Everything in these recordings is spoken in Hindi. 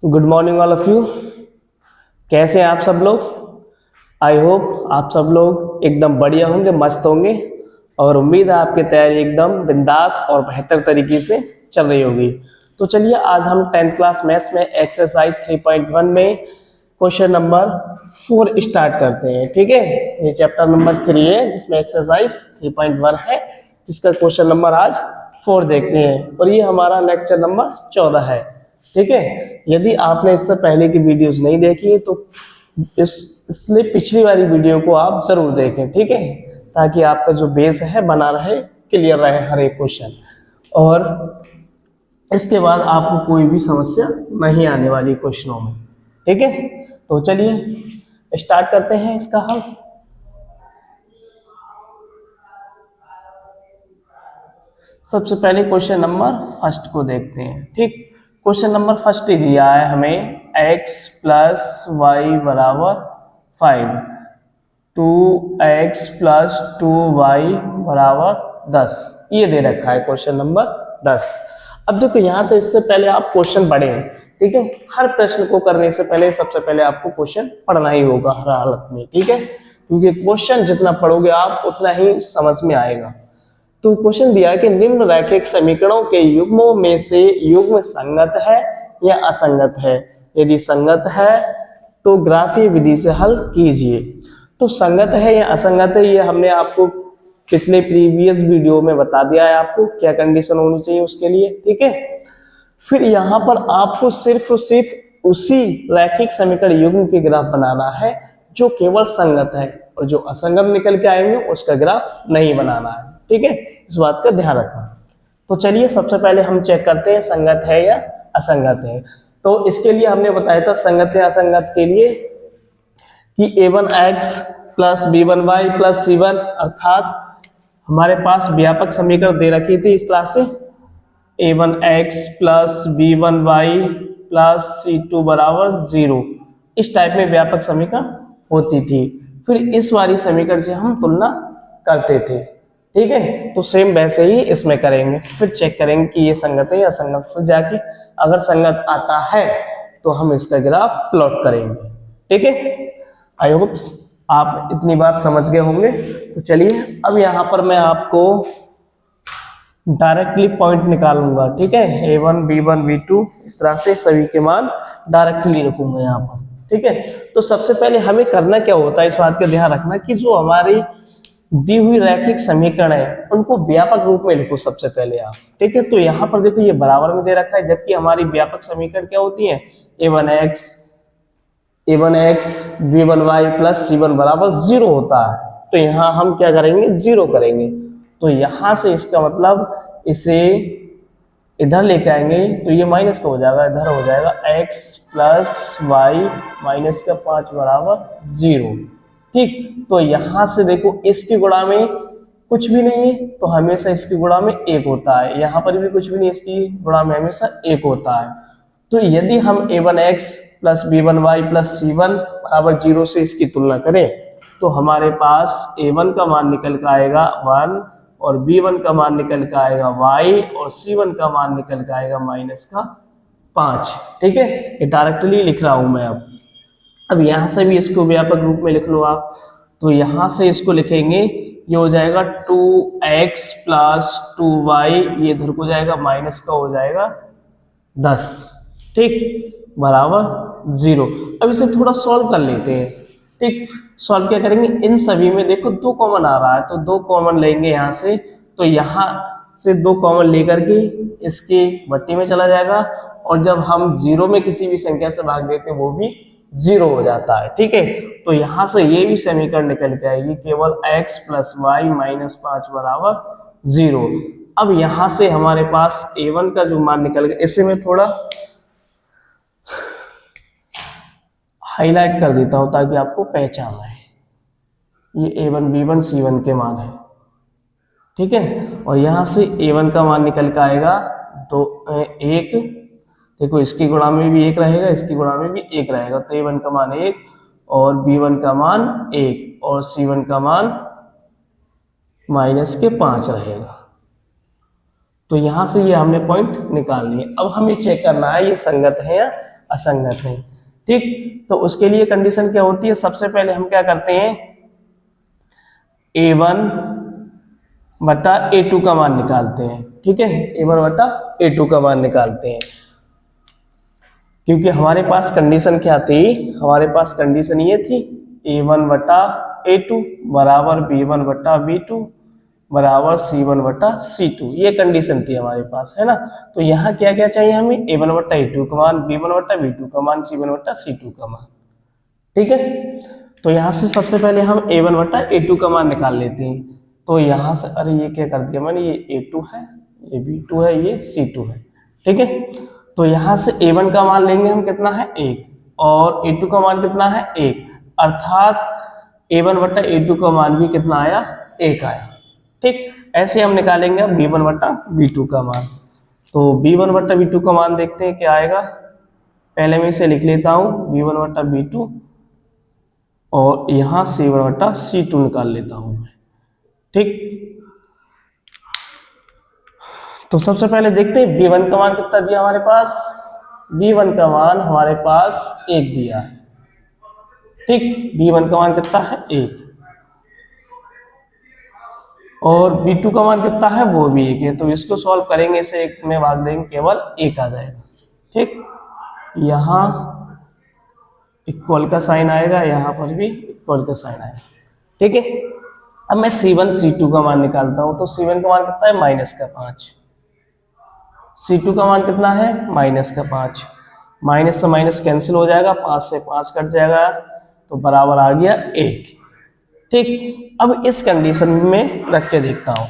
Good morning all of you. कैसे हैं आप सब लोग? आई होप आप सब लोग एकदम बढ़िया होंगे, मस्त होंगे और उम्मीद है आपकी तैयारी एकदम बिंदास और बेहतर तरीके से चल रही होगी। तो चलिए आज हम 10th क्लास मैथ्स में एक्सरसाइज 3.1 में क्वेश्चन नंबर 4 स्टार्ट करते हैं। ठीक है, ये चैप्टर नंबर 3 है जिसमें एक्सरसाइज 3.1 है, जिसका क्वेश्चन नंबर आज 4 देखते हैं और ये हमारा लेक्चर नंबर 14 है। ठीक है, यदि आपने इससे पहले की वीडियोस नहीं देखी तो इसलिए पिछली वाली वीडियो को आप जरूर देखें। ठीक है, ताकि आपका जो बेस है बना रहे, क्लियर रहे हर एक क्वेश्चन, और इसके बाद आपको कोई भी समस्या नहीं आने वाली क्वेश्चनों में। ठीक है, तो चलिए स्टार्ट करते हैं इसका हल। सबसे पहले क्वेश्चन नंबर फर्स्ट को देखते हैं। ठीक, क्वेश्चन नंबर फर्स्ट ही दिया है हमें x प्लस वाई बराबर 5, 2x प्लस 2y बराबर 10, ये दे रखा है क्वेश्चन नंबर 10। अब देखो यहाँ से इससे पहले आप क्वेश्चन पढ़े, ठीक है, हर प्रश्न को करने से पहले सबसे पहले आपको क्वेश्चन पढ़ना ही होगा हर हालत में। ठीक है, क्योंकि क्वेश्चन जितना पढ़ोगे आप उतना ही समझ में आएगा। तो क्वेश्चन दिया है कि निम्न रैखिक समीकरणों के युग्मों में से युग्म संगत है या असंगत है। यदि संगत है तो ग्राफीय विधि से हल कीजिए। तो संगत है या असंगत है, ये हमने आपको पिछले प्रीवियस वीडियो में बता दिया है आपको क्या कंडीशन होनी चाहिए उसके लिए। ठीक है, फिर यहाँ पर आपको सिर्फ और सिर्फ उसी रैखिक समीकरण युग्म के ग्राफ बनाना है जो केवल संगत है, और जो असंगत निकल के आएंगे उसका ग्राफ नहीं बनाना है। ठीक है, इस बात का ध्यान रखना। तो चलिए सबसे पहले हम चेक करते हैं संगत है या असंगत है। तो इसके लिए हमने बताया था संगत या असंगत के लिए कि a1x plus b1y plus c1, अर्थात हमारे पास व्यापक समीकरण दे रखी थी इस तरह से a1x plus b1y plus c2 बराबर 0, इस टाइप में व्यापक समीकरण होती थी। फिर इस वाली समीकरण से हम तुलना करते थे। ठीक है, तो सेम वैसे ही इसमें करेंगे, फिर चेक करेंगे कि ये संगत है या असंगत। फिर जाके अगर संगत आता है तो हम इसका ग्राफ प्लॉट करेंगे। ठीक है, आई होप आप इतनी बात समझ गए होंगे। तो चलिए अब यहाँ पर मैं आपको डायरेक्टली पॉइंट निकालूंगा। ठीक है, a1 b1 b2 इस तरह से सभी के मान डायरेक्टली लिखूंगा यहाँ पर। ठीक है, तो सबसे पहले हमें करना क्या होता है, इस बात का ध्यान रखना कि जो हमारी दी हुई रैखिक समीकरण है उनको व्यापक रूप में लिखो सबसे पहले आप। ठीक है, तो यहाँ पर देखो ये बराबर में दे रखा है, जबकि हमारी व्यापक समीकरण क्या होती है, a1x b1y प्लस c1 बराबर 0 होता है। तो यहाँ हम क्या करेंगे, 0 करेंगे। तो यहाँ से इसका मतलब इसे इधर लेके आएंगे तो ये माइनस का हो जाएगा, इधर हो जाएगा x प्लस वाई माइनस का 5 बराबर 0। ठीक, तो यहां से देखो इसकी गुणा में कुछ भी नहीं है तो हमेशा इसकी गुणा में 1 होता है, यहां पर भी कुछ भी नहीं, इसकी गुणा में हमेशा 1 होता है। तो यदि हम a1x plus b1y plus c1 बराबर 0 से इसकी तुलना करें तो हमारे पास a1 का मान निकल कर आएगा 1 और b1 का मान निकल कर आएगा y और c1 का मान निकल कर आएगा माइनस का 5। ठीक है, ये डायरेक्टली लिख रहा हूं मैं। अब यहां से भी इसको व्यापक रूप में लिख लो आप। तो यहां से इसको लिखेंगे, ये हो जाएगा 2x प्लस 2y, ये इधर को जाएगा माइनस का हो जाएगा 10। ठीक, बराबर 0। अब इसे थोड़ा सॉल्व कर लेते हैं। ठीक, सॉल्व क्या करेंगे, इन सभी में देखो 2 कॉमन आ रहा है तो 2 कॉमन लेंगे यहाँ से। तो यहाँ से 2 कॉमन लेकर के इसके भट्टी में चला जाएगा, और जब हम 0 में किसी भी संख्या से भाग देते हैं वो भी 0 हो जाता है। ठीक है, तो यहाँ से ये भी समीकरण निकल के आएगी, केवल x प्लस वाई माइनस 5 बराबर 0। अब यहां से हमारे पास a1 का जो मान निकल गया, इसे मैं थोड़ा हाईलाइट कर देता हूं ताकि आपको पहचान आए। ये a1 b1 c1 के मान है। ठीक है, और यहां से a1 का मान निकल के आएगा 1। देखो इसकी गुणा में भी 1 रहेगा, इसकी गुणा में भी 1 रहेगा, तो a1 का मान 1 और b1 का मान 1 और c1 का मान माइनस के 5 रहेगा। तो यहां से ये हमने पॉइंट निकाल लिए। अब हमें चेक करना है ये संगत है या असंगत है। ठीक, तो उसके लिए कंडीशन क्या होती है, सबसे पहले हम क्या करते हैं, A1 बटा A2 का मान निकालते हैं। ठीक है, A1 बटा A2 का मान निकालते हैं, क्योंकि हमारे पास कंडीशन क्या थी, हमारे पास कंडीशन ये थी A1 बटा A2 बराबर B1 बटा B2 बराबर C1 बटा C2, ये कंडीशन थी हमारे पास, है ना। तो यहाँ क्या क्या चाहिए हमें, A1 बटा A2 का मान, B1 बटा B2 का मान, C1 बटा C2 का मान। ठीक है, तो यहाँ से सबसे पहले हम A1 बटा A2 का मान निकाल लेते हैं। तो यहाँ से, अरे ये क्या कर दिया मैंने, ये A2 है, ये B2 है, ये C2 है। ठीक है, तो यहाँ से A1 का मान लेंगे हम, कितना है 1, और A2 का मान कितना है 1, अर्थात A1 बटा A2 का मान भी कितना आया, 1 आया। ठीक, ऐसे हम निकालेंगे B1 बटा B2 का मान। तो B1 बटा B2 का मान देखते हैं क्या आएगा, पहले मैं इसे लिख लेता हूँ B1 बटा B2, और यहाँ C1 बटा C2 निकाल लेता हूँ मैं। ठीक, तो सबसे पहले देखते हैं B1 का मान कितना दिया हमारे पास, B1 का मान हमारे पास 1 दिया है। ठीक, B1 का मान कितना है 1, और B2 का मान कितना है, वो भी 1 है। तो इसको सॉल्व करेंगे, इसे 1 में भाग देंगे, केवल 1 आ जाएगा। ठीक, यहाँ इक्वल का साइन आएगा, यहाँ पर भी इक्वल का साइन आएगा। ठीक है, अब मैं C1 C2 का मान निकालता हूं। तो C1 का मान कितना है, -5, C2 का मान कितना है, -5, माइनस से माइनस कैंसिल हो जाएगा, 5 से 5 कट जाएगा, तो बराबर आ गया 1। ठीक, अब इस कंडीशन में रख के देखता हूं।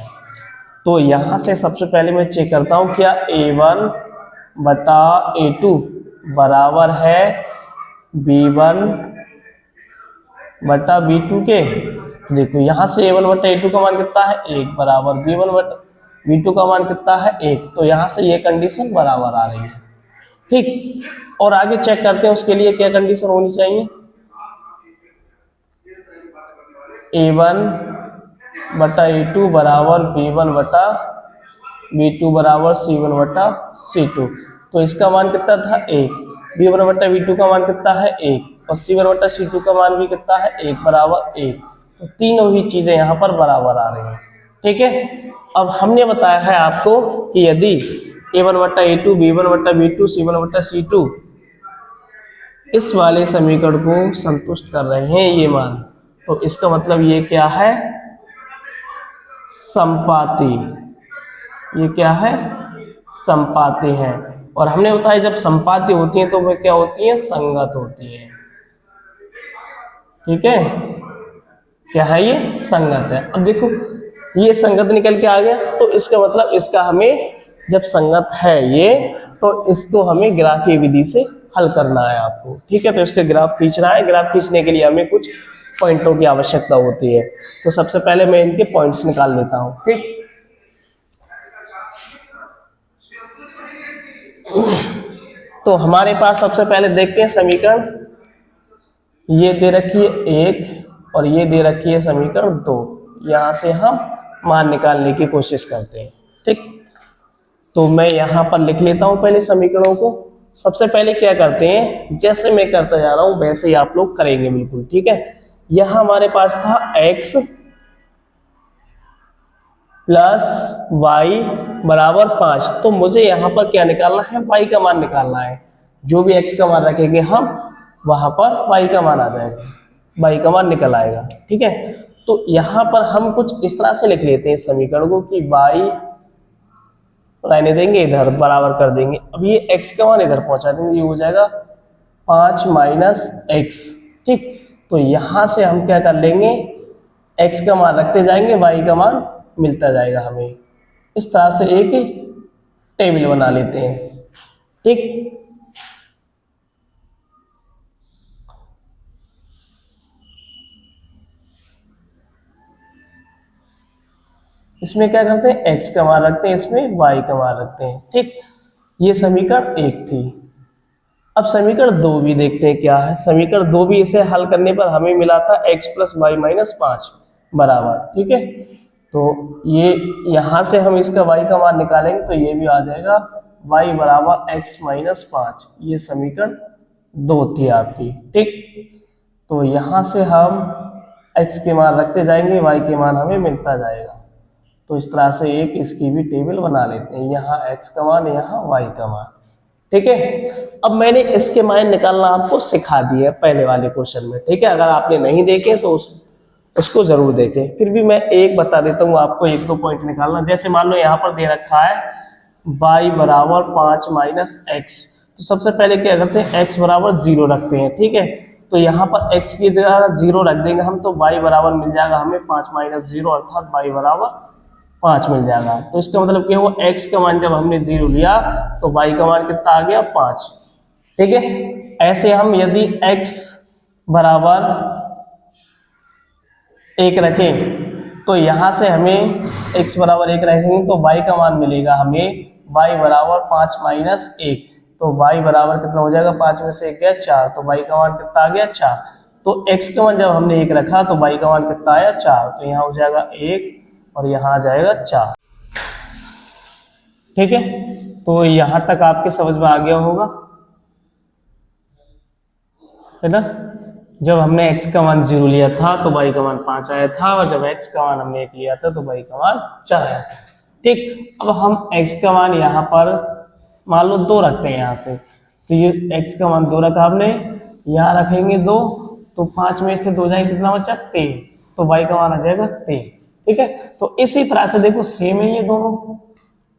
तो यहां से सबसे पहले मैं चेक करता हूं, क्या A1 बटा A2 बराबर है B1 बटा B2 के। देखो यहां से A1 बटा A2 का मान कितना है 1, बराबर B1 बटा B2 का मान कितना है 1, तो यहां से ये कंडीशन बराबर आ रही है। ठीक, और आगे चेक करते हैं उसके लिए क्या कंडीशन होनी चाहिए, A1 बटा A2 बराबर B1 बटा B2 बराबर C1 बटा C2। तो इसका मान कितना था 1, B1 बटा B2 का मान कितना है 1, और C1 बटा C2 का मान भी कितना है 1, बराबर 1। तो तीनों ही चीजें यहाँ पर बराबर आ रही हैं। ठीक है, अब हमने बताया है आपको कि यदि A1 बटा A2 B1 बटा B2 C1 बटा C2 इस वाले समीकरण को संतुष्ट कर रहे हैं ये मान, तो इसका मतलब ये क्या है, संपाती। ये क्या है, संपाती है। और हमने बताया जब संपाती होती हैं तो वे क्या होती हैं, संगत होती हैं। ठीक है, क्या है ये, संगत है। अब देखो ये संगत निकल के आ गया, तो इसका मतलब इसका हमें, जब संगत है ये, तो इसको हमें ग्राफीय विधि से हल करना है आपको। ठीक है, तो इसका ग्राफ खींचना है। ग्राफ खींचने के लिए हमें कुछ पॉइंटों की आवश्यकता होती है। तो सबसे पहले मैं इनके पॉइंट्स निकाल लेता हूं। ठीक, तो हमारे पास सबसे पहले देखते हैं समीकरण, ये दे रखी है 1 और ये दे रखी है समीकरण 2। यहां से हम मान निकालने की कोशिश करते हैं। ठीक, तो मैं यहां पर लिख लेता हूं पहले समीकरणों को। सबसे पहले क्या करते हैं, जैसे मैं करता जा रहा हूं वैसे ही आप लोग करेंगे बिल्कुल। ठीक है, यहां हमारे पास था x प्लस वाई बराबर 5, तो मुझे यहाँ पर क्या निकालना है, y का मान निकालना है। जो भी x का मान रखेंगे हम, वहां पर y का मान आ जाएगा, y का मान निकल आएगा। ठीक है, तो यहाँ पर हम कुछ इस तरह से लिख लेते हैं इस समीकरण को कि y रहने देंगे, इधर बराबर कर देंगे। अब ये x का मान इधर पहुंचा देंगे, ये हो जाएगा 5 माइनस x। ठीक, तो यहां से हम क्या कर लेंगे, x का मान रखते जाएंगे, y का मान मिलता जाएगा हमें। इस तरह से एक टेबल बना लेते हैं। ठीक, इसमें क्या करते हैं, x का मान रखते हैं, इसमें y का मान रखते हैं। ठीक, ये समीकरण 1 थी। अब समीकरण 2 भी देखते हैं क्या है। समीकरण 2 भी इसे हल करने पर हमें मिला था x प्लस वाई माइनस 5 बराबर। ठीक है, तो ये यहां से हम इसका y का मान निकालेंगे, तो ये भी आ जाएगा y बराबर x माइनस 5। ये समीकरण 2 थी आपकी, ठीक। तो यहाँ से हम x के मान रखते जाएंगे, y के मान हमें मिलता जाएगा। तो इस तरह से एक इसकी भी टेबल बना लेते हैं, यहाँ x का मान, यहाँ y का मान, ठीक है। अब मैंने इसके मान निकालना आपको सिखा दिया पहले वाले क्वेश्चन में, ठीक है। अगर आपने नहीं देखे तो उसको जरूर देखें। फिर भी मैं एक बता देता हूँ आपको, 1-2 पॉइंट निकालना। जैसे मान लो यहाँ पर दे रखा है y बराबर 5 माइनस एक्स, तो सबसे पहले क्या करते हैं, x बराबर 0 रखते हैं, ठीक है। तो यहाँ पर x की जगह 0 रख देंगे हम, तो y बराबर मिल जाएगा हमें 5 माइनस 0, अर्थात y बराबर 5 मिल जाएगा। तो इसका मतलब क्या हुआ, x का मान जब हमने 0 लिया तो y का मान कितना आ गया, 5, ठीक है। ऐसे हम यदि x बराबर 1 रखें तो यहाँ से हमें x बराबर 1 रखेंगे तो y का मान मिलेगा हमें y बराबर 5 माइनस 1, तो y बराबर कितना हो जाएगा, 5 में से 1 गया 4, तो y का मान कितना आ गया, 4। तो x का मान जब हमने 1 रखा तो y का मान कितना आया, 4, तो यहाँ हो जाएगा 1 और यहाँ आ जाएगा 4, ठीक है। तो यहाँ तक आपके समझ में आ गया होगा, है ना। जब हमने x का मान 0 लिया था तो y का मान 5 आया था, और जब x का मान हमने 1 लिया था तो y का मान 4 आया था, ठीक। अब हम x का मान यहाँ पर मान लो 2 रखते हैं यहाँ से, तो ये x का मान 2 रखा हमने, यहाँ रखेंगे 2, तो 5 में से 2 जाएंगे, कितना बचा, 3, तो y का मान आ जाएगा 3, ठीक है। तो इसी तरह से देखो सेम है ये दोनों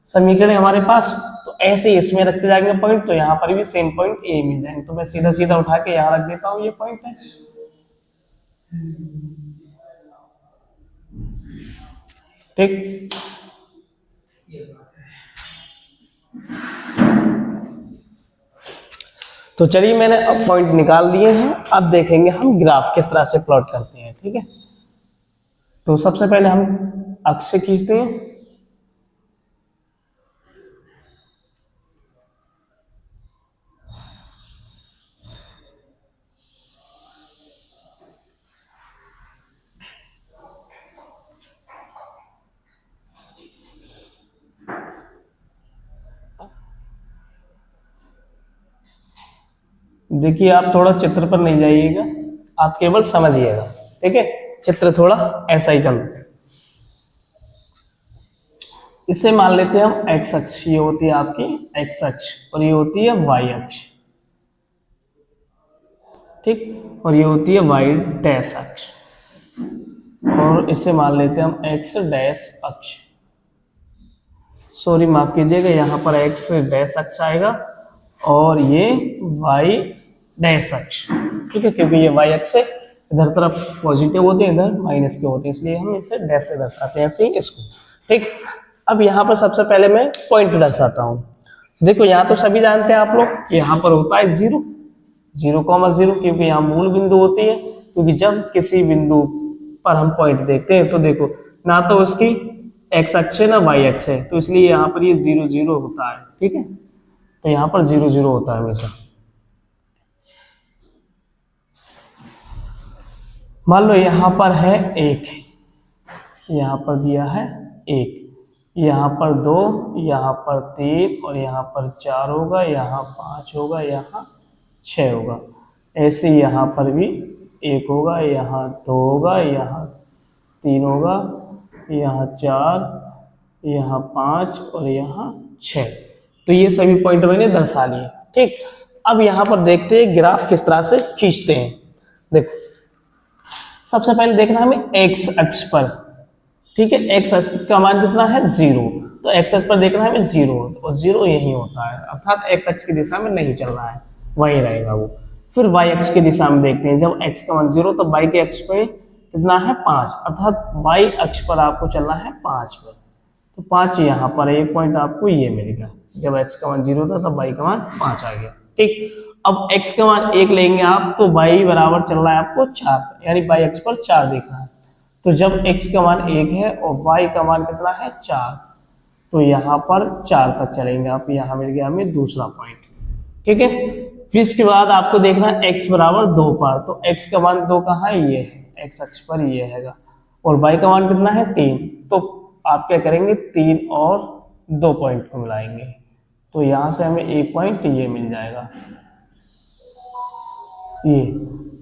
समीकरण हमारे पास, तो ऐसे इसमें रखते जाएंगे पॉइंट, तो यहाँ पर भी सेम पॉइंट ए मिल जाएंगे। तो मैं सीधा सीधा उठा के यहाँ रख देता हूँ, ये पॉइंट है, ठीक। तो चलिए मैंने अब पॉइंट निकाल दिए हैं, अब देखेंगे हम ग्राफ किस तरह से प्लॉट करते हैं, ठीक है। तो सबसे पहले हम अक्ष से खींचते हैं, देखिए आप थोड़ा चित्र पर नहीं जाइएगा, आप केवल समझिएगा, ठीक है। चित्र थोड़ा ऐसा ही चल, इसे मान लेते हैं हम x अक्ष, ये होती है आपकी x अक्ष और ये होती है y अक्ष, ठीक। और ये होती है y डैश अक्ष, और इसे मान लेते हैं हम x डैश अक्ष, सॉरी माफ कीजिएगा, यहाँ पर x डैश अक्ष आएगा और ये y डैश अक्ष, ठीक है, क्योंकि ये y अक्ष है, इधर तरफ पॉजिटिव होते हैं, इधर माइनस के होते हैं, इसलिए हम इसे डैश से दर्शाते हैं, ऐसे ही इसको, ठीक। अब यहाँ पर सबसे पहले मैं पॉइंट दर्शाता हूँ। देखो यहाँ तो सभी जानते हैं आप लोग कि यहाँ पर होता है 0, 0,0, क्योंकि यहाँ मूल बिंदु होती है, क्योंकि जब किसी बिंदु पर हम पॉइंट देखते हैं तो देखो ना तो उसकी x अक्ष है ना y अक्ष है, तो इसलिए यहाँ पर ये 0, 0 होता है, ठीक है। तो यहाँ पर 0, 0 होता है हमेशा। मान लो यहाँ पर है 1, यहाँ पर दिया है 1, यहाँ पर 2, यहाँ पर 3 और यहाँ पर 4 होगा, यहाँ 5 होगा, यहाँ 6 होगा। ऐसे यहाँ पर भी 1 होगा, यहाँ 2 होगा, यहाँ 3 होगा, यहाँ 4, यहाँ 5 और यहाँ 6। तो ये सभी पॉइंट मैंने दर्शा लिए, ठीक। अब यहाँ पर देखते हैं ग्राफ किस तरह से खींचते हैं। देखो सबसे पहले देखना हमें एक्स अक्ष पर, ठीक है। एक्स अक्ष का मान कितना है, 0, तो एक्स अक्ष पर देखना है हमें 0, और 0 यही होता है, अर्थात एक्स अक्ष की दिशा में नहीं चल रहा है, वही रहेगा वो। फिर वाई अक्ष की दिशा में देखते हैं, जब एक्स का मान 0 तो वाई के अक्ष पे कितना है, 5, अर्थात वाई अक्ष पर आपको चलना है 5 पर, तो 5 यहाँ पर एक पॉइंट आपको ये मिलेगा। जब एक्स का मान 0 था तब वाई का मान 5 आ गया, ठीक। अब x का मान 1 लेंगे आप तो y बराबर चल रहा है आपको 4, यानी y अक्ष पर 4 देखना है। तो जब x का मान 1 है और y का मान कितना है 4, तो यहाँ पर 4 तक चलेंगे आप, यहाँ मिल गया हमें दूसरा पॉइंट, ठीक है। फिर इसके बाद आपको देखना है x बराबर 2 पर, तो x का मान 2 कहाँ है, ये है x अक्ष पर, ये हैगा, और y का मान कितना है 3, तो आप क्या करेंगे 3 और 2 पॉइंट को मिलाएंगे, तो यहाँ से हमें एक पॉइंट ये मिल जाएगा। ये,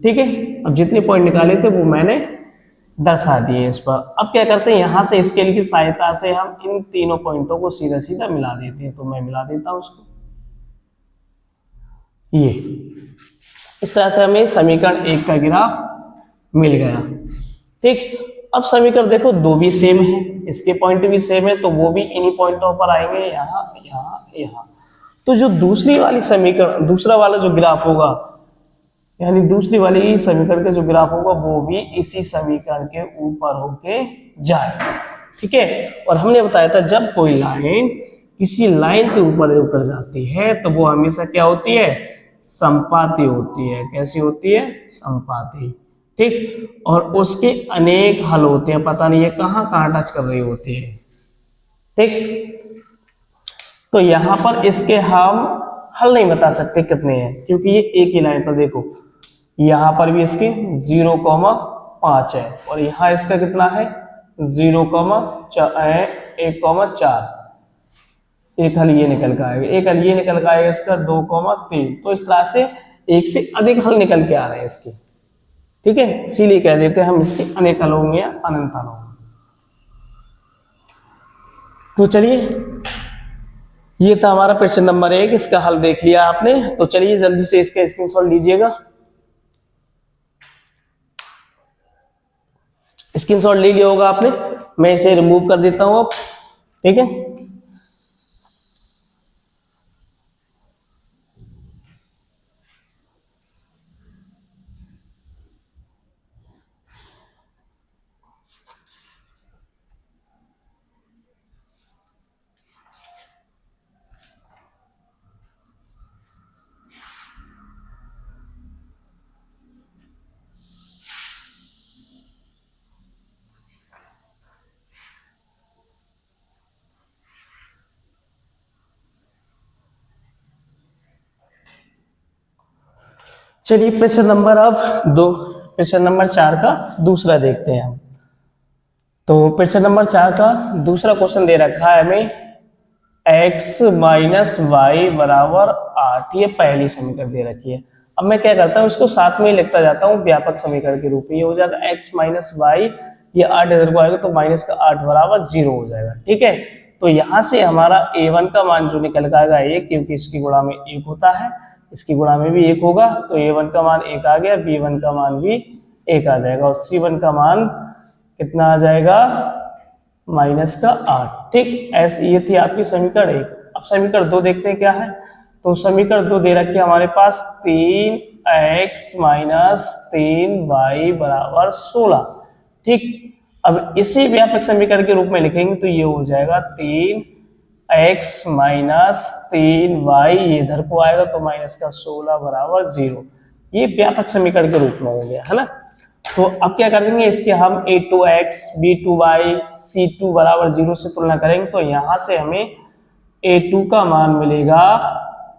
ठीक है। अब जितने पॉइंट निकाले थे वो मैंने दर्शा दिए इस पर। अब क्या करते हैं, यहां से स्केल की सहायता से हम इन तीनों पॉइंटों को सीधा सीधा मिला देते हैं। तो मैं मिला देता हूं उसको, ये इस तरह से हमें समीकरण 1 का ग्राफ मिल गया, ठीक। अब समीकरण देखो दो भी सेम है, इसके पॉइंट भी सेम है, तो वो भी इन्हीं पॉइंटों पर आएंगे, यहाँ यहाँ यहाँ। तो जो दूसरी वाली समीकरण, दूसरा वाला जो ग्राफ होगा, यानी दूसरी वाली समीकरण का जो ग्राफ होगा वो भी इसी समीकरण के ऊपर होके जाएगा, ठीक है। और हमने बताया था जब कोई लाइन किसी लाइन के ऊपर होकर जाती है तो वो हमेशा क्या होती है, संपाती होती है। कैसी होती है, संपाती, ठीक। और उसके अनेक हल होते हैं, पता नहीं ये कहां कहां टच कर रही होती है, ठीक। तो यहां पर इसके हम हल नहीं बता सकते कितने हैं, क्योंकि ये एक ही लाइन पर देखो, यहां पर भी इसके 0,5 है और यहां इसका कितना है 0,1,4। एक हल ये निकल के आएगा, एक हल ये निकल के आएगा इसका 2,3। तो इस तरह से एक से अधिक हल निकल के आ रहे हैं इसके, ठीक है। इसीलिए कह देते हैं हम इसके अनेक हल होंगे या अनंत हल होंगे। तो चलिए, ये था हमारा प्रश्न नंबर 1, इसका हल देख लिया आपने। तो चलिए जल्दी से इसका स्क्रीनशॉट लीजिएगा। स्क्रीनशॉट ले लिया होगा आपने, मैं इसे रिमूव कर देता हूं अब, ठीक है। चलिए प्रश्न नंबर अब 2, प्रश्न नंबर 4 का दूसरा देखते हैं हम। तो प्रश्न नंबर 4 का दूसरा क्वेश्चन दे रखा है हमें x माइनस वाई बराबर 8, ये पहली समीकरण दे रखी है। अब मैं क्या करता हूँ, इसको साथ में ही लिखता जाता हूँ व्यापक समीकरण के रूप में। ये हो जाएगा x माइनस वाई, ये 8 इधर को आएगा तो माइनस का 8 बराबर 0 हो जाएगा, ठीक है। तो यहाँ से हमारा a1 का मान जो निकल के आएगा 1, क्योंकि इसकी गुणा में 1 होता है, इसकी गुणा में भी 1 होगा, तो a1 का मान 1 आ गया, b1 का मान भी 1 आ जाएगा और c1 का मान कितना आ जाएगा, माइनस का 8, ठीक। ऐसे ये थी आपकी समीकरण 1। अब समीकरण 2 देखते हैं क्या है। तो समीकरण 2 दे रखी है हमारे पास 3x माइनस 3y बराबर 16, ठीक। अब इसी व्यापक समीकरण के रूप में लिखेंगे तो ये हो जाएगा 3x माइनस 3y, ये इधर को आएगा तो माइनस का 16 बराबर 0। ये व्यापक समीकरण के रूप में हो गया, है ना। तो अब क्या करेंगे, इसके हम a2x b2y c2 बराबर 0 से तुलना करेंगे। तो यहां से हमें a2 का मान मिलेगा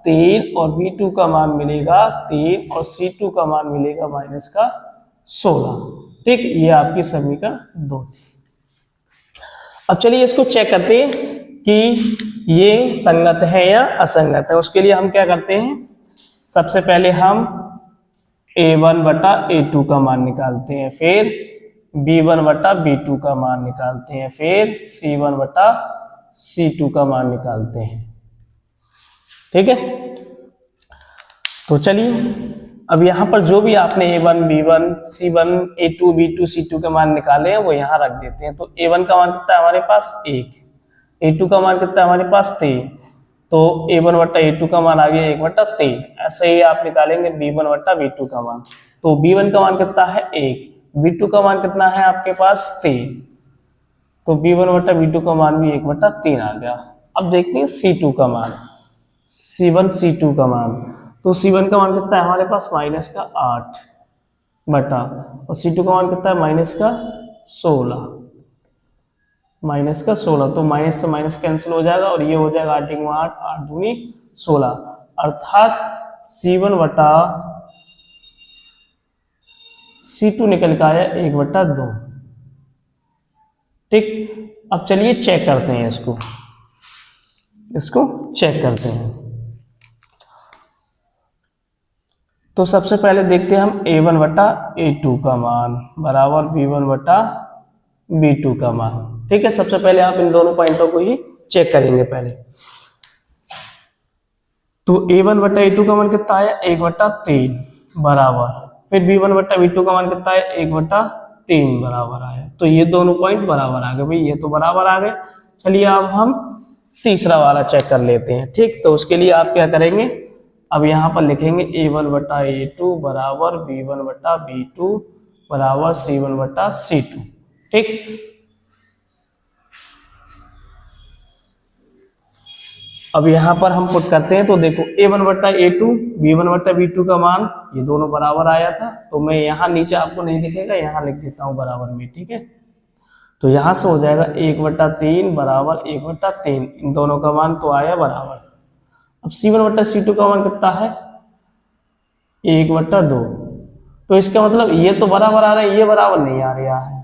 3 और b2 का मान मिलेगा 3 और c2 का मान मिलेगा माइनस का 16, ठीक। ये आपकी समीकरण 2 थी। अब चलिए इसको चेक करते हैं कि ये संगत है या असंगत है। उसके लिए हम क्या करते हैं, सबसे पहले हम a1 बटा a2 का मान निकालते हैं, फिर b1 बटा b2 का मान निकालते हैं, फिर c1 बटा c2 का मान निकालते हैं, ठीक है। तो चलिए अब यहाँ पर जो भी आपने a1 b1 c1 a2 b2 c2 के मान निकाले हैं वो यहाँ रख देते हैं। तो a1 का मान कितना है हमारे पास 1, a2 का मान कितना है हमारे पास 3, तो a1 बट्टा a2 का मान आ गया 1 बट्टा 3। ऐसे ही आप निकालेंगे b1 बट्टा b2 का मान, तो b1 का मान कितना है 1, b2 का मान कितना है आपके पास 3, तो b1 बट्टा b2 का मान भी 1 बट्टा 3 आ गया। अब देखते हैं c2 का मान, c1 c2 का मान। तो c1 का मान कितना है हमारे पास माइनस का 8 बटा, और c2 का मान कितना है माइनस का 16, माइनस का 16। तो माइनस से माइनस कैंसिल हो जाएगा और ये हो जाएगा 8 गुणा 8, 8 दूनी 16, अर्थात c1 बटा c2 निकल के आया 1 बटा 2, ठीक। अब चलिए चेक करते हैं इसको चेक करते हैं। तो सबसे पहले देखते हैं हम a1 बटा a2 का मान बराबर b1 बटा b2 का मान। ठीक है, सबसे पहले आप इन दोनों पॉइंटों को ही चेक करेंगे पहले। तो a1 बटा a2 का मान कितना आया 1 बटा 3 बराबर, फिर b1 बटा b2 का मान कितना है 1 बटा 3 बराबर आया। तो ये दोनों पॉइंट बराबर आ गए भाई, ये तो बराबर आ गए। चलिए अब हम तीसरा वाला चेक कर लेते हैं। ठीक, तो उसके लिए आप क्या करेंगे, अब यहाँ पर लिखेंगे a1 बटा a2 बराबर b1 बटा b2 बराबर c1 बटा c2। ठीक, अब यहाँ पर हम पुट करते हैं तो देखो a1 बटा a2 b1 बटा b2 का मान ये दोनों बराबर आया था, तो मैं यहाँ नीचे आपको नहीं लिखेगा, यहाँ लिख देता हूँ बराबर में। ठीक है, तो यहाँ से हो जाएगा 1 बटा 3 बराबर 1 बटा 3, इन दोनों का मान तो आया बराबर। अब c1 बटा c2 का मान कितना है 1 बटा 2, तो इसका मतलब ये तो बराबर आ रहा है, ये बराबर नहीं आ रहा है।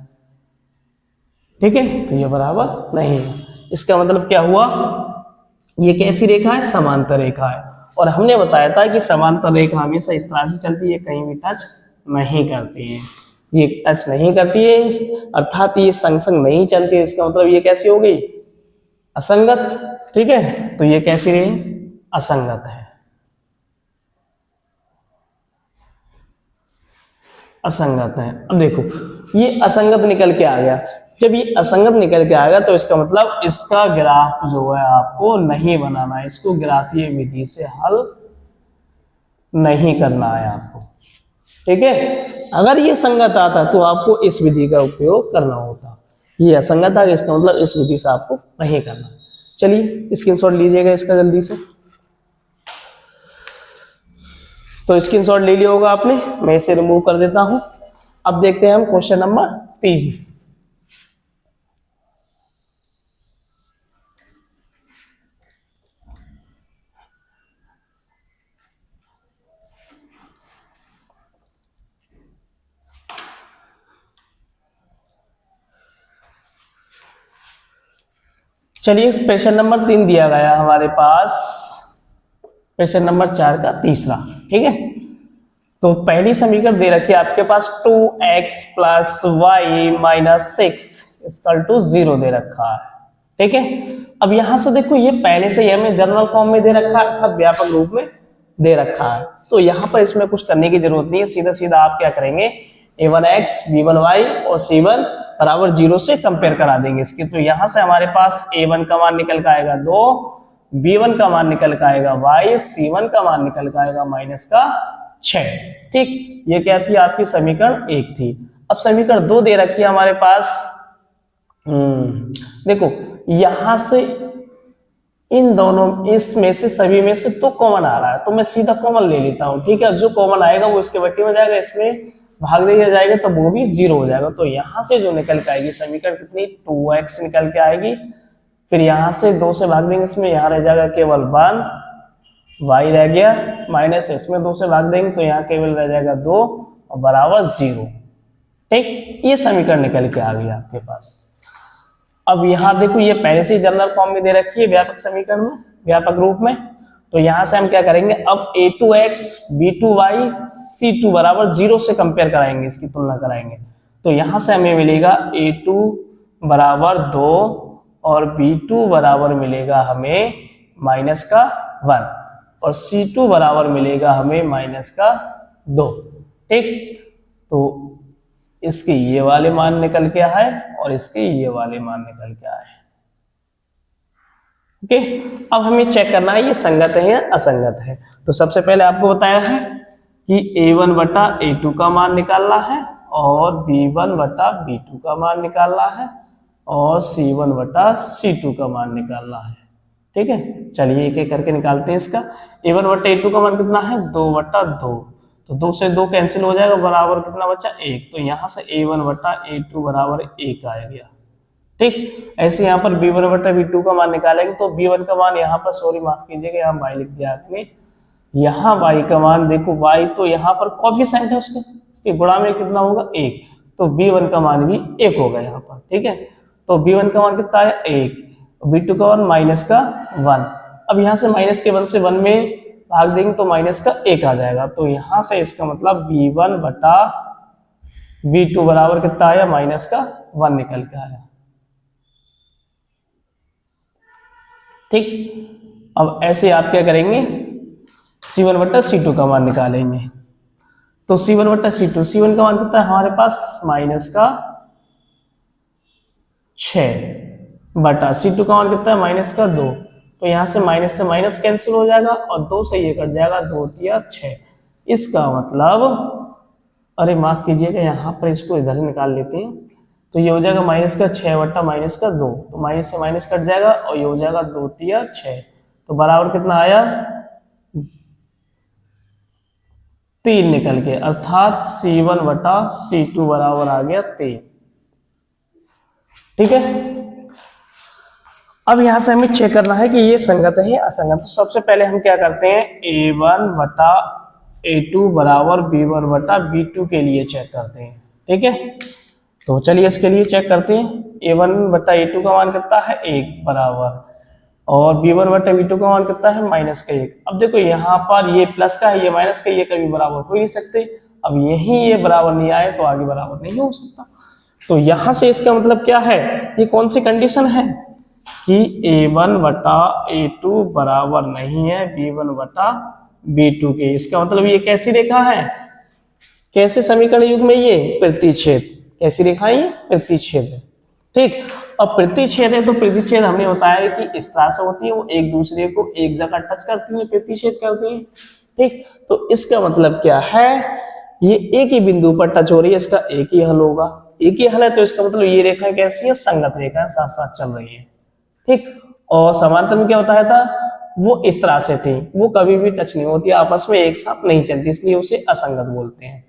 ठीक है, तो ये बराबर नहीं है, इसका मतलब क्या हुआ, ये कैसी रेखा है, समांतर रेखा है। और हमने बताया था कि समांतर रेखा हमेशा इस तरह से चलती है, कहीं भी टच नहीं करती है, ये टच नहीं करती है, अर्थात ये संग संग नहीं चलती है। इसका मतलब ये कैसी हो गई, असंगत। ठीक है, तो ये कैसी रही, असंगत है, असंगत है। अब देखो ये असंगत निकल के आ गया, जब ये असंगत निकल के आएगा तो इसका मतलब इसका ग्राफ जो है आपको नहीं बनाना है, इसको ग्राफीय विधि से हल नहीं करना है आपको। ठीक है, अगर ये संगत आता तो आपको इस विधि का उपयोग करना होता, ये असंगत आ गया, इसका मतलब इस विधि से आपको नहीं करना। चलिए स्क्रीनशॉट लीजिएगा इसका जल्दी से। तो स्क्रीनशॉट ले लिया होगा आपने, मैं इसे रिमूव कर देता हूं। अब देखते हैं हम क्वेश्चन नंबर 3। चलिए प्रश्न नंबर 3 दिया गया हमारे पास, प्रश्न नंबर 4 का तीसरा। ठीक है, तो पहली समीकरण दे रखी है आपके पास 2x प्लस वाई माइनस 6 0 दे रखा है। ठीक है, अब यहां से देखो ये पहले से ही हमें जनरल फॉर्म में दे रखा है, अर्थात व्यापक रूप में दे रखा है, तो यहां पर इसमें कुछ करने की जरूरत नहीं है, सीधा सीधा आप क्या करेंगे a1x b1y और c1 बराबर 0 से कंपेयर करा देंगे इसके। तो यहां से हमारे पास a1 का मान निकल का आएगा 2, b1 का मान निकल का आएगा y, c1 का मान निकल का आएगा -6। ठीक, ये क्या थी आपकी समीकरण 1 थी। अब समीकरण 2 दे रखी है हमारे पास। देखो यहां से इन दोनों इसमें से सभी में से तो कॉमन आ रहा है, तो मैं सीधा कॉमन ले लेता हूं। ठीक है, जो कॉमन आएगा वो इसके बट्टी में जाएगा, इसमें भाग दिया जाएगा तो वो भी 0 हो जाएगा। तो यहां से जो निकल के आएगी समीकरण कितनी 2x निकल के आएगी, फिर यहां से 2 से भाग देंगे इसमें, यहां रह जाएगा केवल 1, y रह गया माइनस इसमें 2 से भाग देंगे तो यहाँ केवल रह जाएगा 2 और बराबर 0। ठीक, ये समीकरण निकल के आ गई आपके पास। अब यहाँ देखो ये पहले से जनरल फॉर्म में दे रखी है व्यापक समीकरण में, व्यापक रूप में, तो यहां से हम क्या करेंगे, अब a2x b2y c2 बराबर 0 से कंपेयर कराएंगे, इसकी तुलना कराएंगे। तो यहां से हमें मिलेगा a2 बराबर 2 और b2 बराबर मिलेगा हमें -1 और c2 बराबर मिलेगा हमें -2। ठीक, तो इसके ये वाले मान निकल के आए और इसके ये वाले मान निकल के आए। ओके, अब हमें चेक करना है ये संगत है या असंगत है। तो सबसे पहले आपको बताया है कि a1 बटा a2 का मान निकालना है और b1 बटा b2 का मान निकालना है और c1 बटा c2 का मान निकालना है। ठीक है, चलिए एक एक करके निकालते हैं इसका। a1 बटा a2 का मान कितना है 2 बटा 2, तो 2 से 2 कैंसिल हो जाएगा, बराबर कितना बचा 1, तो यहाँ से a1 बटा a2 बराबर 1 आ गया। ठीक, ऐसे यहाँ पर b1 बटा b2 का मान निकालेंगे तो b1 का मान यहाँ पर, सॉरी माफ कीजिएगा यहाँ y लिख दिया आपने, यहाँ y का मान देखो y तो यहाँ पर कोफिशिएंट है उसके गुणा में कितना होगा 1, तो b1 का मान भी 1 होगा यहाँ पर। ठीक है, तो b1 का मान कितना है 1, b2 का मान -1। अब यहाँ से -1 से 1 में भाग देंगे तो माइनस का 1 आ जाएगा। तो यहां से इसका मतलब v1 बटा v2 बराबर कितना आया, माइनस का 1 निकल के आया। ठीक, अब ऐसे आप क्या करेंगे, c1 बटा c2 का मान निकालेंगे। तो c1 बटा c2, c1 का मान कितना है हमारे पास माइनस का 6 बटा c2 का मान कितना है माइनस का 2। तो यहां से माइनस कैंसिल हो जाएगा और 2 से ये कट जाएगा, 2 तिया 6। इसका मतलब, अरे माफ कीजिएगा, यहाँ पर इसको इधर से निकाल लेते हैं। तो ये हो जाएगा माइनस का 6 बटा माइनस का 2, तो माइनस से माइनस कट जाएगा और ये हो जाएगा 2 तिया 6। तो बराबर कितना आया, 3 निकल के, अर्थात c1 बटा c2 बराबर आ गया 3। ठीक है, अब यहां से हमें चेक करना है कि ये संगत है या असंगत। तो सबसे पहले हम क्या करते हैं, a1 बटा a2 बराबर b1 बटा b2 के लिए चेक करते हैं। ठीक है, तो चलिए इसके लिए चेक करते हैं। a1 बटा a2 का मान कितना है 1 बराबर, और b1 बटा b2 का मान कितना है माइनस का 1। अब देखो यहाँ पर ये प्लस का है, ये माइनस का, ये कभी बराबर हो ही नहीं सकते। अब यही ये बराबर नहीं आए तो आगे बराबर नहीं हो सकता। तो यहां से इसका मतलब क्या है, ये कौन सी कंडीशन है कि a1 बटा a2 बराबर नहीं है b1 बटा b2 के। इसका मतलब ये कैसी रेखा है, कैसे समीकरण युग में, ये प्रतिच्छेद। कैसी रेखा है, प्रतिच्छेद है। ठीक, अब प्रतिच्छेद है तो प्रतिच्छेद हमने बताया कि इस तरह से होती है, वो एक दूसरे को एक जगह टच करती है, प्रतिच्छेद करती है। ठीक, तो इसका मतलब क्या है, ये एक ही बिंदु पर टच हो रही है, इसका एक ही हल होगा। एक ही हल है तो इसका मतलब ये रेखा कैसी है, संगत रेखा है, साथ साथ चल रही है। ठीक, और समांतर में क्या बताया था, वो इस तरह से थी, वो कभी भी टच नहीं होती, आपस में एक साथ नहीं चलती, इसलिए उसे असंगत बोलते हैं।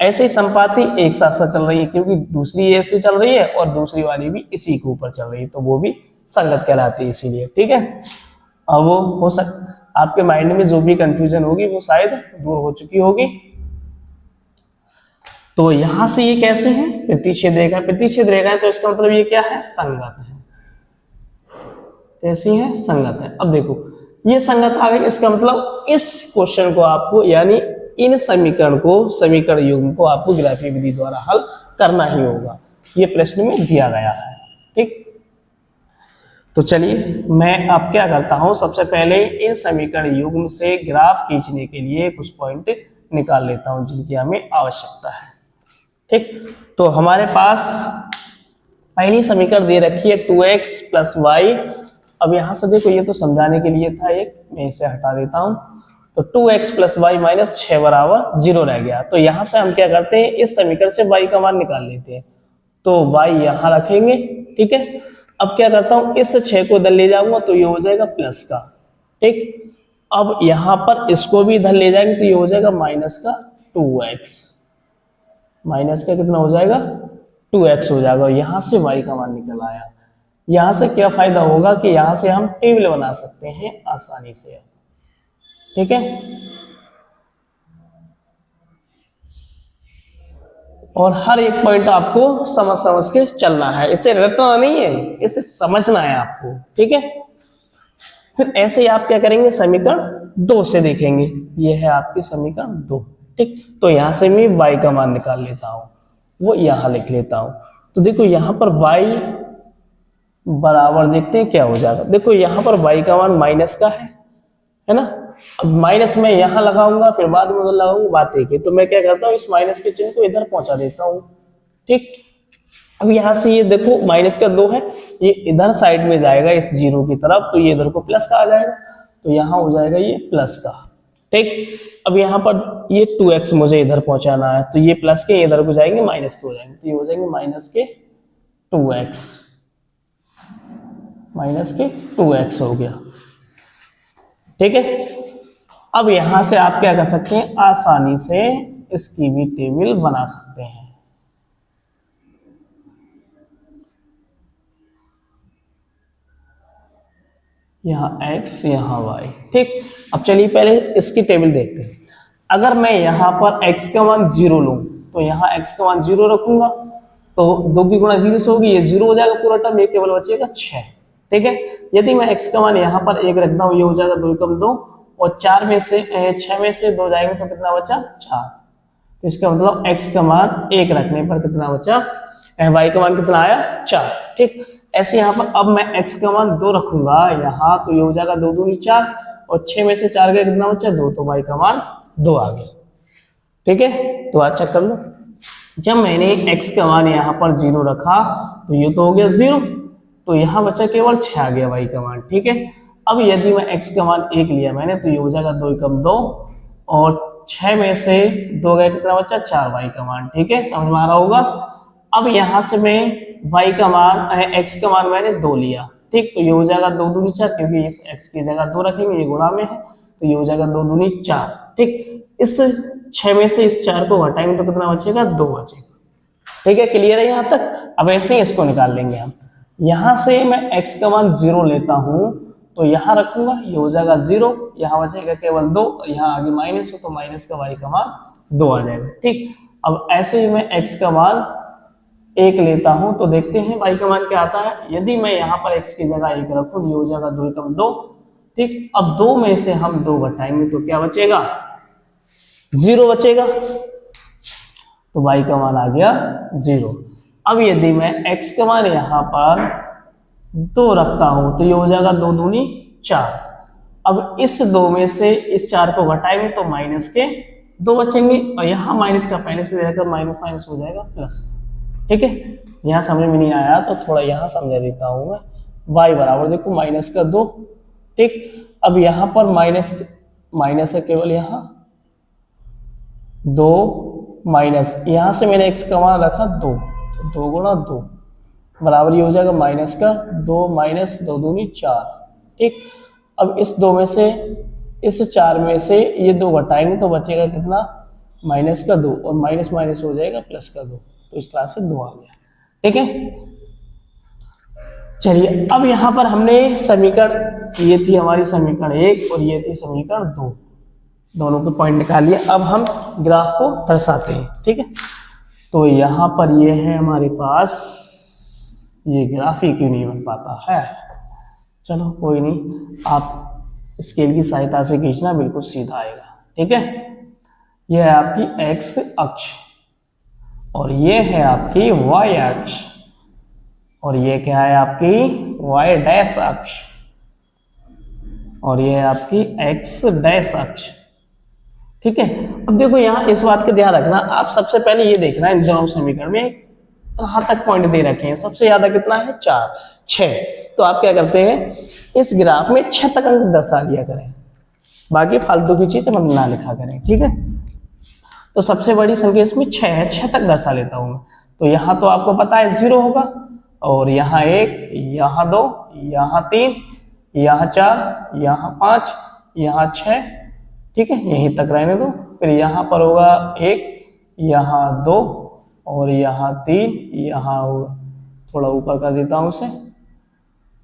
ऐसे ही संपाती एक साथ साथ चल रही है, क्योंकि दूसरी ऐसे चल रही है और दूसरी वाली भी इसी के ऊपर चल रही है, तो वो भी संगत कहलाती है इसीलिए। ठीक है, अब वो हो आपके माइंड में जो भी कंफ्यूजन होगी वो शायद दूर हो चुकी होगी। तो यहां से ये कैसे है, प्रतिच्छेद रेखा, प्रतिच्छेद रेखा है तो इसका मतलब ये क्या है, संगत है। कैसी है, संगत है। अब देखो ये संगत आ गई, इसका मतलब इस क्वेश्चन को आपको, यानी इन समीकरण को, समीकरण युग्म को आपको ग्राफीय विधि द्वारा हल करना ही होगा, ये प्रश्न में दिया गया है। ठीक, तो चलिए मैं अब क्या करता हूं, सबसे पहले इन समीकरण युग्म से ग्राफ खींचने के लिए कुछ पॉइंट निकाल लेता हूं जिनकी हमें आवश्यकता है। ठीक, तो हमारे पास पहली समीकरण दे रखी है 2x प्लस वाई। अब यहां से देखो ये तो समझाने के लिए था एक, मैं इसे हटा देता हूं। तो 2x प्लस वाई माइनस 6 बराबर 0 रह गया। तो यहां से हम क्या करते हैं, इस समीकरण से y का मान निकाल लेते हैं। तो y यहां रखेंगे। ठीक है, अब क्या करता हूं, इस 6 को इधर ले जाऊंगा तो ये हो जाएगा प्लस का। ठीक, अब यहां पर इसको भी इधर ले जाएंगे तो ये हो जाएगा माइनस का 2x, माइनस का कितना हो जाएगा 2x हो जाएगा। यहां से y का मान निकल आया। यहां से क्या फायदा होगा कि यहां से हम टेबल बना सकते हैं आसानी से। ठीक है, और हर एक पॉइंट आपको समझ समझ के चलना है, इसे रटना नहीं है, इसे समझना है आपको। ठीक है, फिर ऐसे ही आप क्या करेंगे, समीकरण 2 से देखेंगे। ये है आपकी समीकरण 2। ठीक, तो यहां से मैं y का मान निकाल लेता हूं, वो यहां लिख लेता हूं। तो देखो यहां पर y बराबर, देखते हैं क्या हो जाएगा। देखो यहां पर y का मान माइनस का है ना। अब माइनस में यहां लगाऊंगा, फिर बाद में लगाऊंगा, बात एक है। तो मैं क्या करता हूं, इस माइनस के चिन्ह को इधर पहुंचा देता हूं। ठीक, अब यहां से ये देखो माइनस का 2 है, ये इधर साइड में जाएगा इस 0 की तरफ, तो ये इधर को प्लस का आ जाएगा, तो यहां हो जाएगा ये प्लस का। ठीक, अब यहां पर ये 2x मुझे इधर पहुंचाना है, तो ये प्लस के इधर को जाएंगे, माइनस के हो जाएंगे, तो ये हो जाएंगे माइनस के 2x, माइनस के 2x हो गया। ठीक है, अब यहां से आप क्या कर सकते हैं, आसानी से इसकी भी टेबल बना सकते हैं। यहां x, यहां y। ठीक, अब चलिए पहले इसकी टेबल देखते हैं। अगर मैं यहां पर x का मान 0 लूं, तो यहां x का मान 0 रखूंगा, तो 2 की गुणा 0 से होगी, ये 0 हो जाएगा पूरा टर्म, ये केवल बचेगा 6। ठीक है, यदि मैं x का मान यहां पर 1 रखता हूं, ये हो जाएगा 2 कम 2, और 6 में से 2 जाएंगे तो कितना बचा 4। तो इसका मतलब x का मान 1 रखने पर कितना बचा, y का मान कितना आया 4। ठीक, ऐसे यहाँ पर अब मैं x का मान 2 रखूंगा यहाँ, तो ये हो जाएगा 2 दूनी 4 और 6 में से 4 गया कितना बचा 2, तो y का मान 2 आ गया। ठीक है, तो आज चेक कर लो, जब मैंने x का मान यहाँ पर 0 रखा तो ये तो हो गया 0, तो यहाँ बचा केवल 6 आ गया y का मान। ठीक है, अब यदि मैं x का मान 1 लिया मैंने तो ये हो जाएगा 2 एकम 2 और 6 में से 2 गया कितना बचा 4 y का मान। ठीक है, समझ में आ रहा होगा। अब यहाँ से मैं y का मान x का मान मैंने 2 लिया, ठीक, तो ये हो जाएगा 2 दूनी 4, क्योंकि इस x की जगह 2 रखेंगे, ये गुणा में है, तो ये हो जाएगा 2 दूनी 4। ठीक, इस 6 में से इस 4 को घटाएंगे तो कितना बचेगा 2 बचेगा। ठीक है, क्लियर है यहाँ तक। अब ऐसे ही इसको निकाल लेंगे हम। यहाँ से मैं x का मान 0 लेता हूँ तो यहाँ रखूंगा, ये हो जाएगा 0, यहाँ बचेगा केवल 2, यहाँ आगे माइनस हो तो माइनस का y का मान 2 आ जाएगा। ठीक, अब ऐसे ही मैं x का मान 1 लेता हूं तो देखते हैं y का मान क्या आता है। यदि मैं यहाँ पर x की जगह 1 रखूं, ये हो जाएगा 2 एकम 2। ठीक, अब 2 में से हम 2 घटाएंगे तो क्या बचेगा 0 बचेगा, तो y का मान आ गया 0। अब यदि मैं x का मान यहाँ पर 2 रखता हूं तो ये हो जाएगा 2 दूनी 4। अब इस 2 में से इस 4 को घटाएंगे तो माइनस के 2 बचेंगे, और यहाँ माइनस का पहले से रहकर माइनस माइनस हो जाएगा प्लस। ठीक है, यहाँ समझ में नहीं आया तो थोड़ा यहाँ समझा देता हूं मैं। y बराबर देखो माइनस का 2। ठीक, अब यहाँ पर माइनस है केवल यहाँ 2 माइनस, यहाँ से मैंने x का मान रखा 2, तो 2 गुणा 2 बराबर ये हो जाएगा माइनस का 2 माइनस 2 दूनी 4। ठीक, अब इस 2 में से इस 4 में से ये 2 घटाएंगे तो बचेगा कितना माइनस का 2, और माइनस माइनस हो जाएगा प्लस का 2, तो इस तरह से 2 आ गया। ठीक है, चलिए अब यहाँ पर हमने समीकरण, ये थी हमारी समीकरण 1 और ये थी समीकरण 2, दोनों के पॉइंट निकाल लिए। अब हम ग्राफ को दर्शाते हैं। ठीक है, तो यहाँ पर ये है हमारे पास, ये ग्राफ ही क्यों नहीं बन पाता है, चलो कोई नहीं, आप स्केल की सहायता से खींचना, बिल्कुल सीधा आएगा। ठीक है, यह है आपकी x अक्ष और ये है आपकी y अक्ष, और ये क्या है आपकी y डैश अक्ष, और ये है आपकी x डैश अक्ष। ठीक है, अब देखो यहाँ इस बात का ध्यान रखना, आप सबसे पहले ये देखना इन दोनों समीकरण में कहाँ तक पॉइंट दे रखे हैं। सबसे ज्यादा कितना है 4 6, तो आप क्या करते हैं इस ग्राफ में 6 तक अंक दर्शा दिया करें, बाकी फालतू की चीजें मत ना लिखा करें। ठीक है, तो सबसे बड़ी संख्या इसमें 6 है, 6 तक दर्शा लेता हूं मैं। तो यहाँ तो आपको पता है 0 होगा, और यहाँ 1, यहाँ 2, यहाँ 3, यहाँ 4, यहाँ 5, यहाँ 6। ठीक है, यहीं तक रहने दो। फिर यहाँ पर होगा 1, यहाँ 2 और यहाँ 3, यहाँ होगा, थोड़ा ऊपर कर देता हूँ उसे,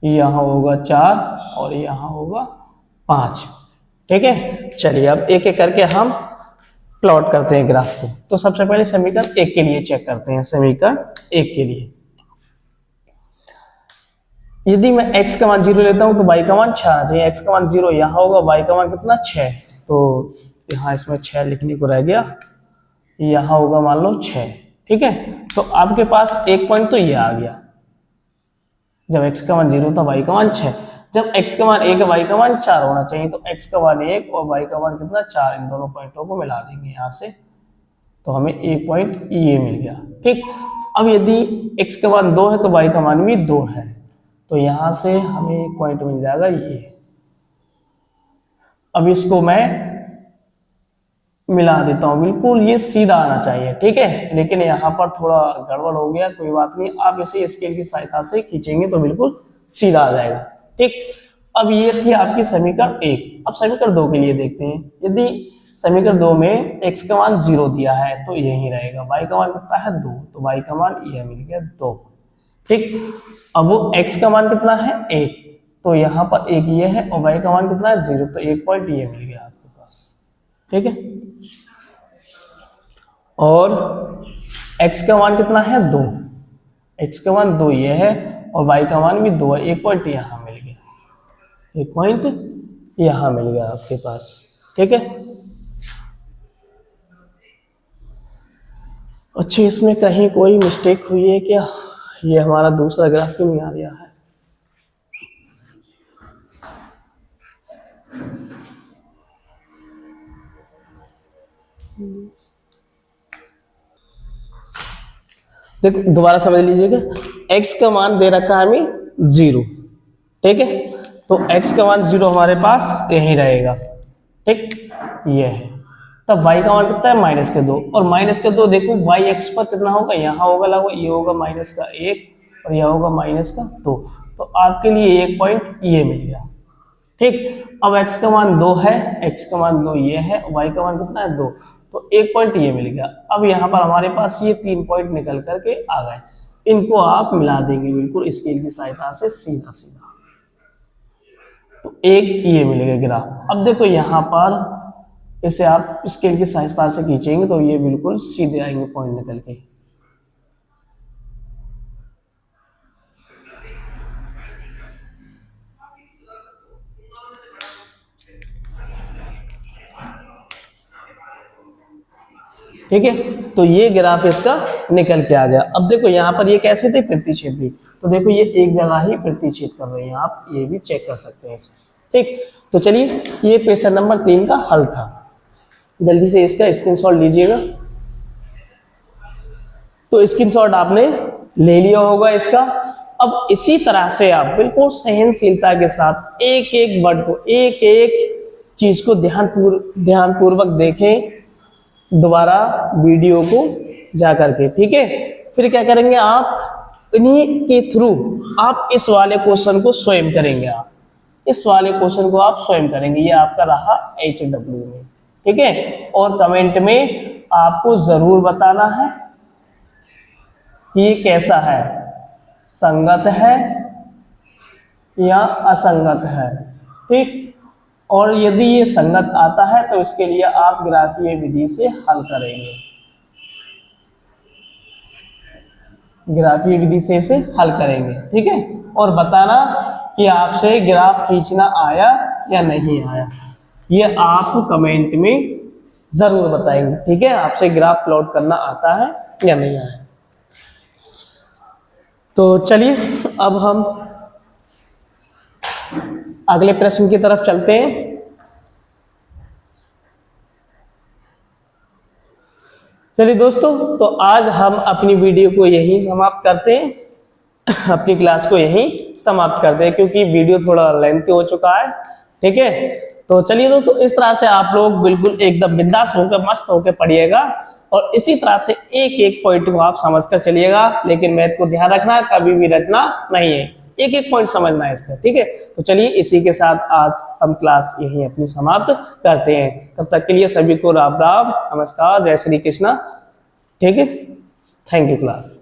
यहाँ होगा 4 और यहाँ होगा 5। ठीक है, चलिए अब एक एक करके हम प्लॉट करते हैं ग्राफ को। तो सबसे पहले समीकरण 1 के लिए चेक करते हैं। समीकरण 1 के लिए यदि मैं x का मान 0 लेता हूं तो y का मान 6 आ चाहिए। x का मान 0 यहाँ होगा, y का मान कितना 6, तो यहाँ इसमें 6 लिखने को रह गया, यहाँ होगा मान लो 6। ठीक है, तो आपके पास एक पॉइंट तो ये आ गया, जब x का मान 0 था y का मान 6, जब x का मान 1 है y का मान 4 होना चाहिए, तो x का मान 1 और y का मान कितना 4, इन दोनों पॉइंटों को मिला देंगे यहाँ से, तो हमें एक पॉइंट ये मिल गया। ठीक, अब यदि x का मान 2 है तो y का मान भी 2 है, तो यहां से हमें एक पॉइंट मिल जाएगा ये। अब इसको मैं मिला देता हूं, बिल्कुल ये सीधा आना चाहिए। ठीक है, लेकिन यहाँ पर थोड़ा गड़बड़ हो गया, कोई बात नहीं, आप इसे स्केल की सहायता से खींचेंगे तो बिल्कुल सीधा आ जाएगा। ठीक, अब ये थी आपकी समीकरण 1। अब समीकरण 2 के लिए देखते हैं। यदि समीकरण 2 में x का मान 0 दिया है तो यही रहेगा, y का मान कितना है 2, तो y का मान यह मिल गया 2। ठीक, अब वो x का मान कितना है 1, तो यहाँ पर 1 ये है, और y का मान कितना है 0, तो एक पॉइंट ये मिल गया आपके पास। ठीक है, और x का मान कितना है 2, x का मान 2 ये है, और y का मान भी 2 है, एक पॉइंट यहाँ मिल गया, एक पॉइंट यहाँ मिल गया आपके पास। ठीक है, अच्छा इसमें कहीं कोई मिस्टेक हुई है क्या? ये हमारा दूसरा ग्राफ क्यों नहीं आ रहा है? देखो दोबारा समझ लीजिएगा, x का मान दे रखा है हमें 0। ठीक है, तो x का मान 0 हमारे पास यहीं रहेगा। ठीक, ये है। तब y का मान कितना है? -2। और -2 देखो y एक्स पर कितना होगा? यहाँ होगा लगभग, ये होगा -1 और यह होगा -2। तो आपके लिए एक पॉइंट ये मिल गया। ठीक, अब x का मान 2 है, x का मान 2 ये है, y का मान कितना है? 2। तो एक पॉइंट ये मिल गया। अब यहाँ पर हमारे पास ये 3 पॉइंट निकल करके आ गए, इनको आप मिला देंगे बिल्कुल स्केल की सहायता से सीधा सीधा, तो एक ये मिलेगा ग्राफ। अब देखो यहाँ पर इसे आप स्केल की सहायता से खींचेंगे तो ये बिल्कुल सीधे आएंगे पॉइंट निकल के। ठीक है, तो ये ग्राफ इसका निकल के आ गया। अब देखो यहाँ पर ये कैसे थे? प्रतिच्छेद थी, तो देखो ये एक जगह ही प्रतिच्छेद कर रहे हैं, आप ये भी चेक कर सकते हैं इसे। ठीक, तो चलिए ये क्वेश्चन नंबर 3 का हल था, जल्दी से इसका स्क्रीनशॉट लीजिएगा। तो स्क्रीनशॉट आपने ले लिया होगा इसका। अब इसी तरह से आप बिल्कुल सहनशीलता के साथ एक एक वर्ड को, एक एक चीज को ध्यानपूर्वक देखें, दोबारा वीडियो को जा करके। ठीक है, फिर क्या करेंगे आप, इन्हीं के थ्रू आप इस वाले क्वेश्चन को स्वयं करेंगे। आप इस वाले क्वेश्चन को आप स्वयं करेंगे, ये आपका रहा HW में। ठीक है, और कमेंट में आपको जरूर बताना है कि ये कैसा है, संगत है या असंगत है। ठीक, और यदि ये संगत आता है तो इसके लिए आप ग्राफीय विधि से हल करेंगे, ग्राफीय विधि से इसे हल करेंगे। ठीक है, और बताना कि आपसे ग्राफ खींचना आया या नहीं आया, ये आप कमेंट में जरूर बताएंगे। ठीक है, आपसे ग्राफ प्लॉट करना आता है या नहीं आया। तो चलिए अब हम अगले प्रश्न की तरफ चलते हैं। चलिए दोस्तों, तो आज हम अपनी वीडियो को यहीं समाप्त करते हैं, अपनी क्लास को यहीं समाप्त करते हैं, क्योंकि वीडियो थोड़ा लेंथी हो चुका है। ठीक है, तो चलिए दोस्तों, इस तरह से आप लोग बिल्कुल एकदम बिंदास होकर मस्त होकर पढ़िएगा, और इसी तरह से एक एक पॉइंट को आप समझकर चलिएगा। लेकिन मैथ को ध्यान रखना, कभी भी रटना नहीं है, एक एक पॉइंट समझना है इसका। ठीक है, तो चलिए इसी के साथ आज हम क्लास यहीं अपनी समाप्त करते हैं। तब तक के लिए सभी को राम राम, नमस्कार, जय श्री कृष्णा। ठीक है, थैंक यू क्लास।